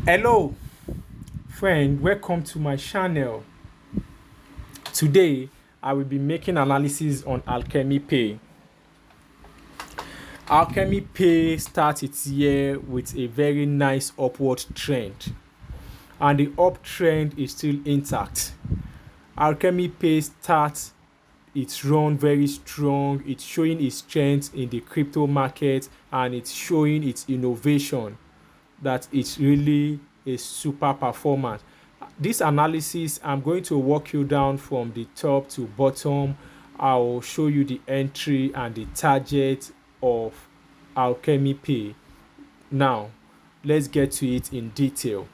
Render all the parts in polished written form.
Hello, friend. Welcome to my channel. Today, I will be making analysis on Alchemy Pay. Alchemy Pay starts its year with a very nice upward trend, and the uptrend is still intact. Alchemy Pay starts its run very strong. It's showing its strength in the crypto market, and it's showing its innovation that it's really a super performance. This analysis, I'm going to walk you down from the top to bottom. I'll show you the entry and the target of Alchemy Pay. Now, let's get to it in detail.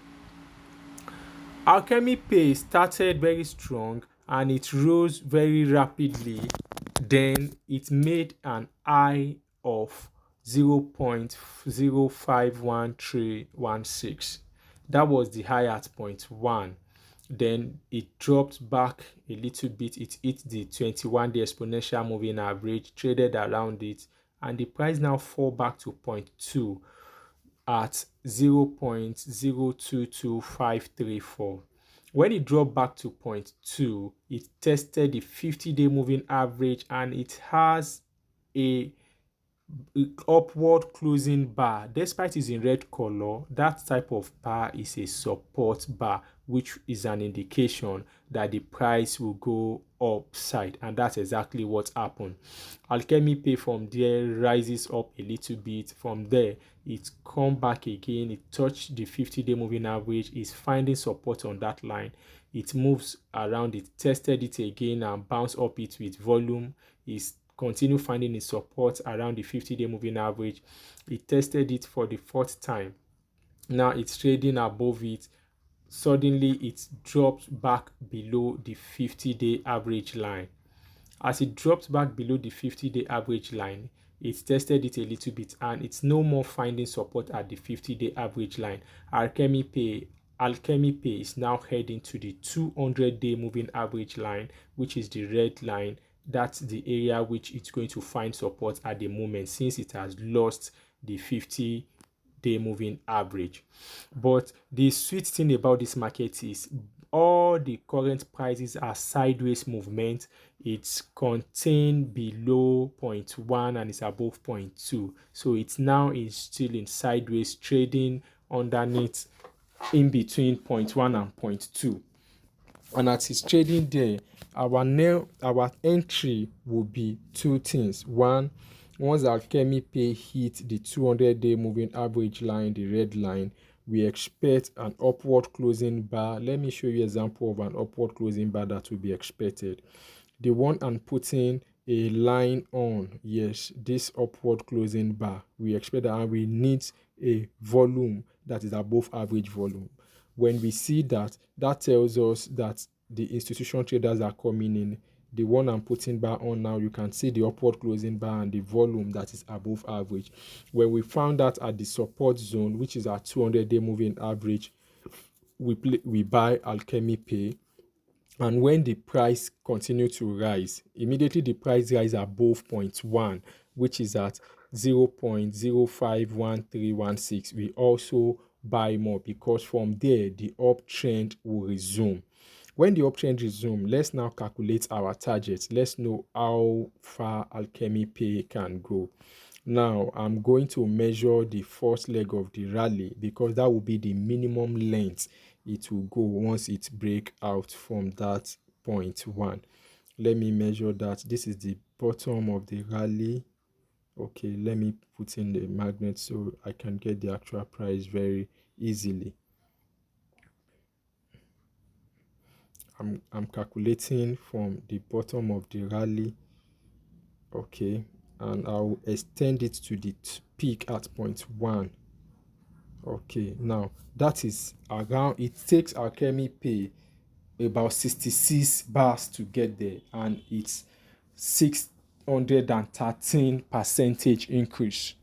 Alchemy Pay started very strong and it rose very rapidly. Then it made an high of 0.051316. That was the high at point 1. Then it dropped back a little bit. It hit the 21-day exponential moving average, traded around it, and the price now fall back to point 2 at 0.022534. When it dropped back to point 2, it tested the 50-day moving average and it has a upward closing bar. Despite it's in red color, that type of bar is a support bar, which is an indication that the price will go upside, and that's exactly what happened. Alchemy Pay from there rises up a little bit. From there, it come back again. It touched the 50-day moving average. Is finding support on that line. It moves around. It tested it again and bounced up it with volume. Is continue finding its support around the 50-day moving average. It tested it for the fourth time. Now it's trading above it. Suddenly it drops back below the 50-day average line. As it dropped back below the 50-day average line, it tested it a little bit and it's no more finding support at the 50-day average line. Alchemy Pay is now heading to the 200-day moving average line, which is the red line. That's the area which it's going to find support at the moment, since it has lost the 50-day moving average. But the sweet thing about this market is all the current prices are sideways movement. It's contained below 0.1 and it's above 0.2. So it's now is still in sideways trading underneath, in between 0.1 and 0.2. And as it's trading there, our entry will be two things. One, once Alchemy Pay hit the 200-day moving average line, the red line, we expect an upward closing bar. Let me show you an example of an upward closing bar that will be expected. The one I'm putting a line on, yes, this upward closing bar, we expect that, and we need a volume that is above average volume. When we see that, that tells us that the institutional traders are coming in. The one I'm putting bar on now, you can see the upward closing bar and the volume that is above average. When we found that at the support zone, which is our 200-day moving average, we buy Alchemy Pay. And when the price continues to rise, immediately the price rises above 0.1, which is at 0.051316. We also buy more, because from there the uptrend will resume. When the uptrend resumes, let's now calculate our targets. Let's know how far Alchemy Pay can go. Now I'm going to measure the first leg of the rally, because that will be the minimum length it will go once it break out from that 0.1. Let me measure that. This is the bottom of the rally. Okay, let me put in the magnet so I can get the actual price very easily. I'm calculating from the bottom of the rally. Okay, and I'll extend it to the peak at 0.1. Okay, now that is around, it takes Alchemy Pay about 66 bars to get there, and it's 613% increase.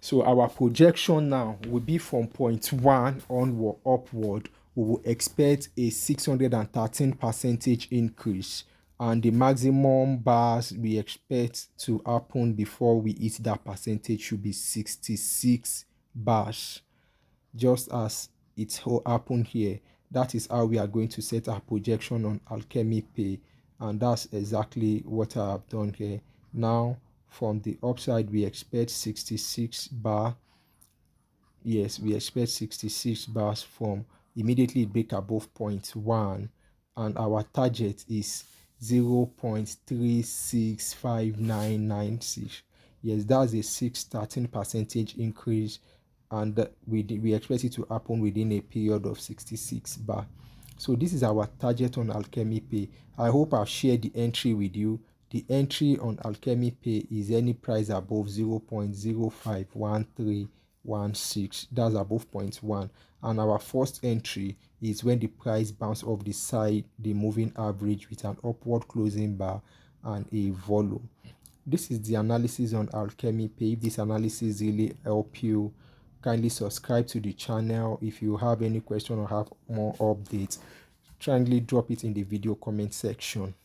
So our projection now will be from 0.1 onward upward. We will expect a 613% increase, and the maximum bars we expect to happen before we hit that percentage should be 66 bars, just as it happened here. That is how we are going to set our projection on Alchemy Pay, and that's exactly what I have done here. Now from the upside we expect 66 bar. Yes, we expect 66 bars from immediately break above point 1, and our target is 0.365996. Yes, that's a 13% increase, and we expect it to happen within a period of 66 bar. So this is our target on Alchemy Pay. I hope I've shared the entry with you. The entry on Alchemy Pay is any price above 0.051316. That's above point 1. And our first entry is when the price bounce off the side, the moving average with an upward closing bar and a volume. This is the analysis on Alchemy Pay. If this analysis really help you, kindly subscribe to the channel. If you have any question or have more updates, kindly drop it in the video comment section.